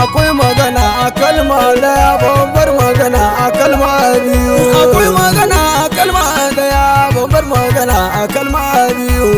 Akwai magana a kalma daya, babbar magana a kalma biyu. Akwai magana a kalma daya, babbar magana a kalma biyu.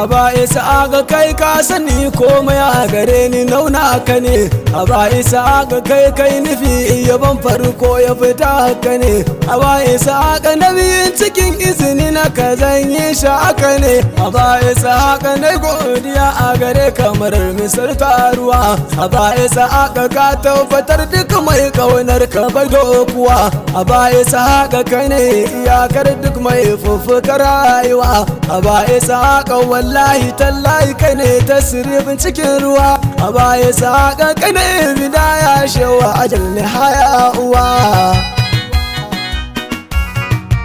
A ba isa aga kai ka sani komai a gare ni nauna ka ne. A ba isa aga kai nufi yaban farko ya fita haka ne. A ba isa aga nabiyin cikin izini na ka zan yi shi haka ne. A ba isa aga na godiya a gare kamar misal taruwa. A ba isa aga ka tabbatar duk mai kaunar ka bai kuwa. A ba isa aga kai ne iyakar duk mai fuffuka rayuwa. A ba isa aga wallahi tallahi kai ne tasirifin cikin ruwa. A baya saƙa kai ne bidaya shewa ajal nihaya uwa.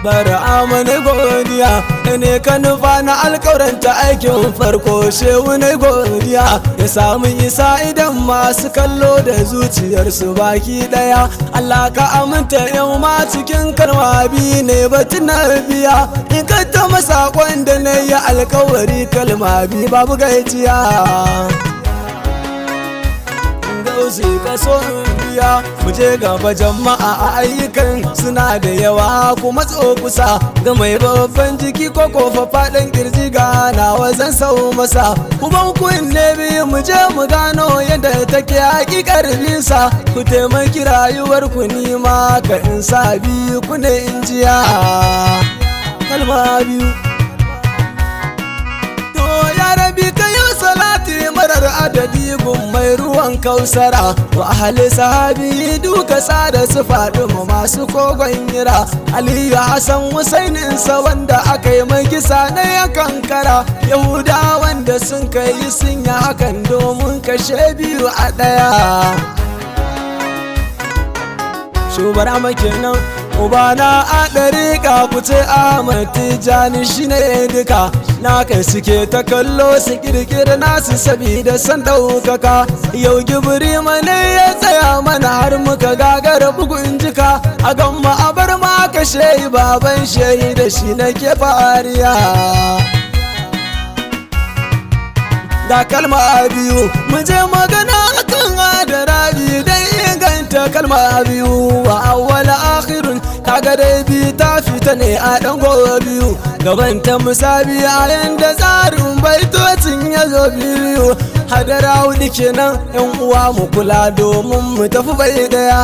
Bara amana godiya ne ka nufa na alƙawaranta aikin farko shehu na godiya ya samu isa idan masu kallo da zuciyarsu baki daya. Allah ka aminta yau ma cikin kalma biyu ne batun na biya in ka ta masa da na yi alƙawari kalma biyu babu gajiya. Gausi ka so biya mu je gaba jama'a a ayyukan suna da yawa kuma kusa ga mai babban jiki ko kofa faɗin kirji ganawa zan sau masa kuban kunne biyu mu je mu gano yadda take hakikar bisa ku taimaki rayuwar ku nima ka in sa biyu ku ne injiya kalma biyu. To ya rabi ka yi salati marar adadi gun mai ruwan kausara wa ahli sahabi duka sada su faɗi mu masu kogon yira Aliyu Hassan Husaininsa wanda aka yi mai kisa na yankan kara Yahuda wanda sun kai sun yi hakan domin kashe biyu a ɗaya. Shubara makenan ubana a ɗariƙa kuce Ahmad Tijjani shine duka na kai suke ta kallo su kirkira nasu sabida san ɗaukaka yau gibiri mane ya tsaya mana har muka gagara bugun jika a gamma a bar ma ka shehi baban shehi da shi nake fariya. Ga kalma biyu mu je magana akan adara biyu dai inganta kalma biyu wa awwala akhirun kaga dai bi ta fita ne a dan gobe biyu gaban ta musabi a yanda tsarin baitocin ya zo biyu hadara hudu kenan yan uwa mu kula domin mu tafi bai daya.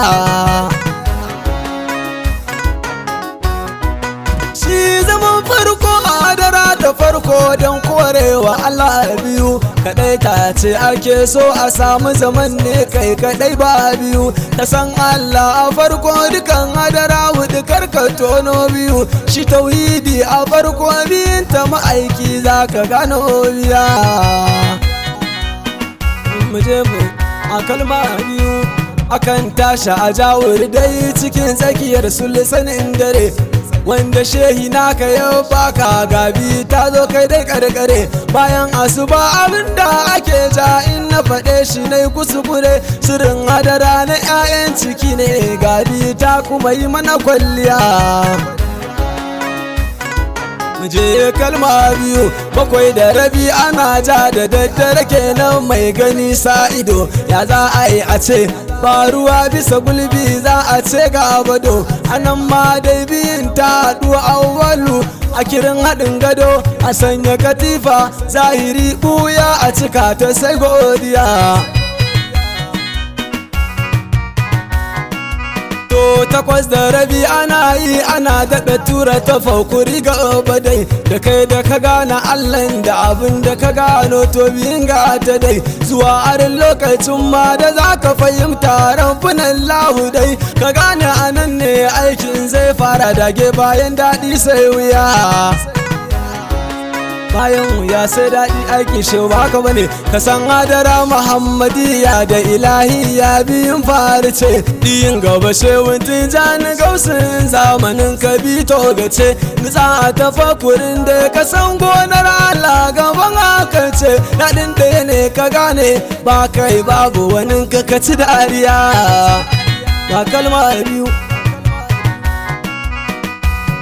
Shi zaman farko adara ta farko don korewa Allah biyu kadai ta ce ake so a samu zaman ne kai kadai ba biyu ta san Allah a farko dukan adara hudu karka tono biyu shi tauhidi a farko biyun ta ma'aiki za ka gano biya. Muje mu a kalma biyu akan tashi a jawur dai cikin tsakiyar sulisanin dare wanda shehi naka yau baka gabi ta zo kai dai karkare bayan asuba abinda ake ja in na faɗe shi na kuskure sirrin hadara na 'ya'yan ciki ne gabi ta kuma yi mana kwalliya. Je kalma biyu bakwai da rabi ana ja da daddare kenan mai gani sa ido ya za a yi a ce ba ruwa bisa gulbi za a ce ga bado anan ma dai biyun ta haɗu awwalu a kirin haɗin gado a sanya katifa zahiri ɓuya a cika ta sai godiya. Takwas da rabi ana yi ana daɗa tura ta faukuri ga obadai da kai da ka gane Allahn da abin da ka gano to biyun ga ta dai zuwa arin lokacin ma da za ka fahimta ramfunan lahu dai ka gane anan ne aikin zai fara dage bayan daɗi sai wuya. bayan ya sai daɗi aiki shi ba ka bane ka san hadara muhammadiya da ilahiya biyun farce ɗiyin gaba shewun tijani gausin zamanin ka bito gace nitsa a tafakurin da ka san gonar Allah gaban haka ce daɗin ɗaya ne ka gane ba kai babu wani ka ci dariya ba kalma biyu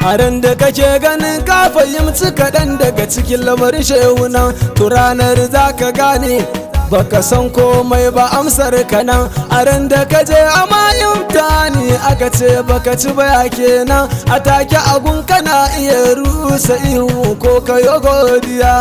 a ran da kake ganin ka fahimci kaɗan daga cikin lamarin shehunan to ranar za ka gane baka san komai ba amsar ka nan a ran da ka je a mayimtani aka ce baka ci baya kenan a take agun kana iya rusa ihu ko kayo godiya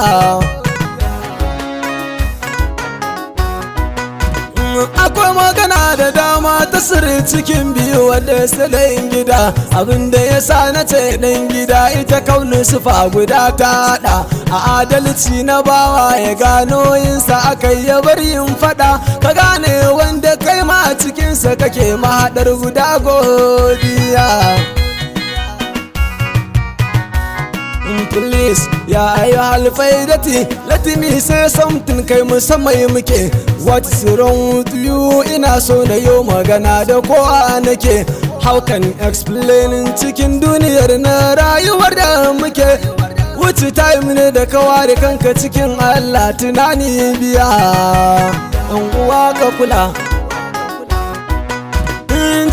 akwai magana da dama ta sirri cikin biyu wadda salayin gida abinda ya sa na ce ɗan gida ita kaunin sufa guda ta haɗa a adalci na bawa ya gano yinsa aka yi bar yin faɗa ka gane wanda kai ma cikinsa kake mahaɗar guda godiya please ya ayo halfaidati let me say something kai musamman muke what's wrong with you ina so na yau magana da kowa nake how can explain cikin duniyar na rayuwar da muke wuce time ne da ka ware kanka cikin Allah tunani biya an uwa ka kula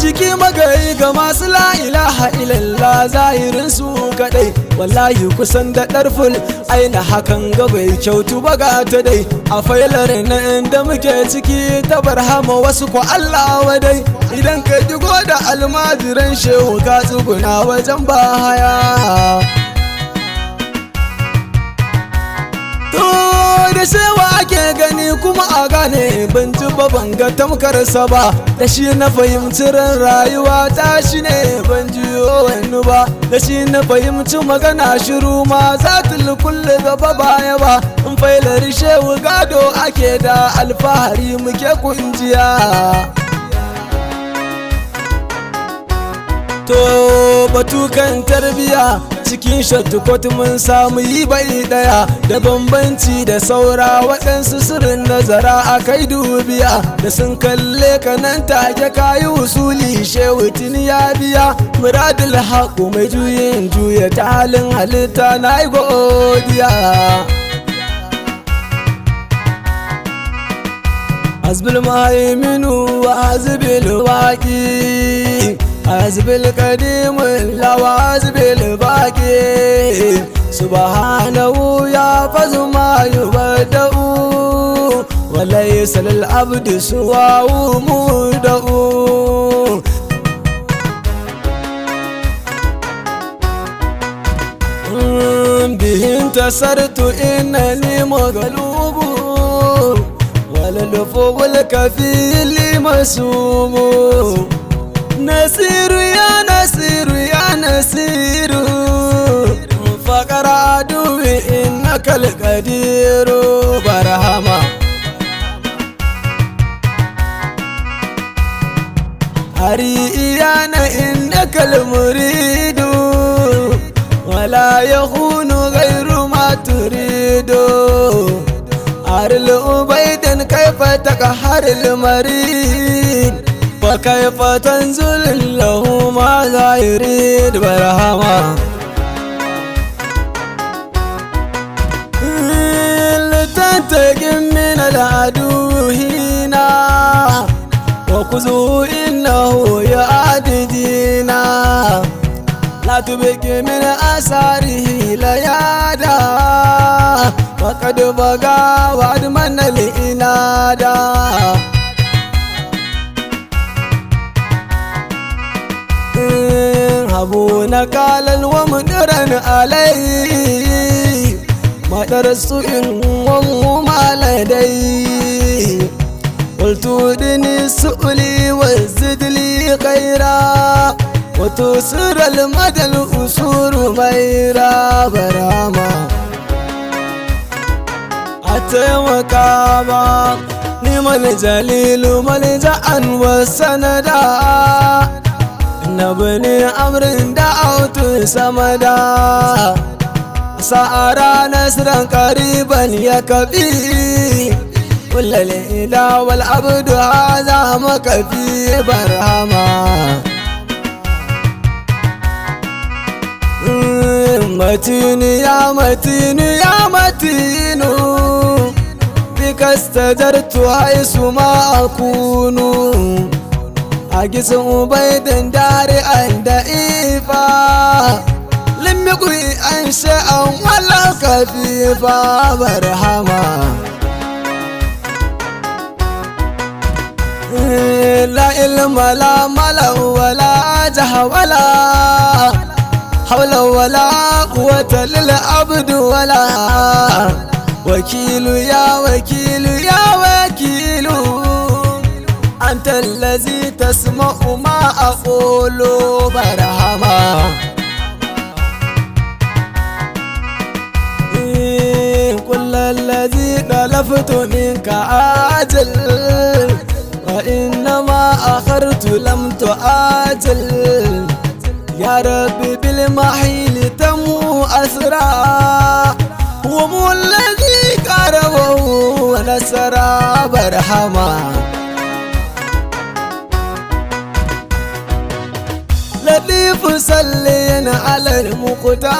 jiki magayi ga masu la ilaha illallah zahirin su kadai wallahi kusan da ɗarful aina hakan ga bai kyautu ba ga ta dai a failar na inda muke ciki ta barhama wasu ko Allah wadai idan ka digo da almajiran shehu ka tsuguna wajen bahaya da shewa ake gani kuma a gane ban ji ba ban ga tamkarsa ba da shi na fahimci ran rayuwa ta shi ne ban jiyo wani ba da shi na fahimci magana shiru ma za ta kulle gaba baya ba in failar shehu gado ake da alfahari muke kunjiya to batukan tarbiya cikin shatukot mun samu yi bai daya da bambanci da saura waɗansu sirrin nazara a kai dubiya da sun kalle ka nan take kayi usuli shehu tuni ya biya muradul haƙu mai juyin juya ta halin halitta na yi godiya azbil mahaiminu wa azbil waƙi حزب القديم الحوازب الباقي سبحانه يحفظ ما يبدأ وليس للعبد سواه مبدأ به انتصرت إنني مغلوب وللفوق الكفيل مسوم نسير يا نسير يا نسير فقر عدوي إنك القدير برهما أريانا إنك المريد ولا يخون غير ما تريد أرل أبيدا كيف تقهر المريد وكيف تنزل له ما لا يريد برهما لتنتقم من العدو هنا وخذوه إنه يعد دينا لا تبكي من أثاره ليادا فقد بقى وأدمن الإنادا هبونا قالا ومدرا عليه ما درست إن وما لدي قلت دني سؤلي وزد لي خيرا وتسر المدى الأسور ميرا براما أتى وكابا نعم الجليل ملجأ وسندا نبني أمر دعوت سمدا سأرى نصرا قريبا يكفي كل الإله والعبد هذا مكفي برهما متين يا متين يا متين بك استجرت حيث ما أكون أجس عبيد دارئا ضعيفا لم يقوي أنشأ ولا كفيفا برهما لا علم لا ملا ولا جه ولا حول ولا قوة للعبد ولا وكيل يا وكيل يا وكيل أنت الذي تسمع ما أقول برهما كل الذي طلبت منك عاجل وإنما أخرت لم تؤاجل يا رب بالمحيل تمو أسرى ومو الذي قربه ونسرى برحمة لطيف صليا على المقتدى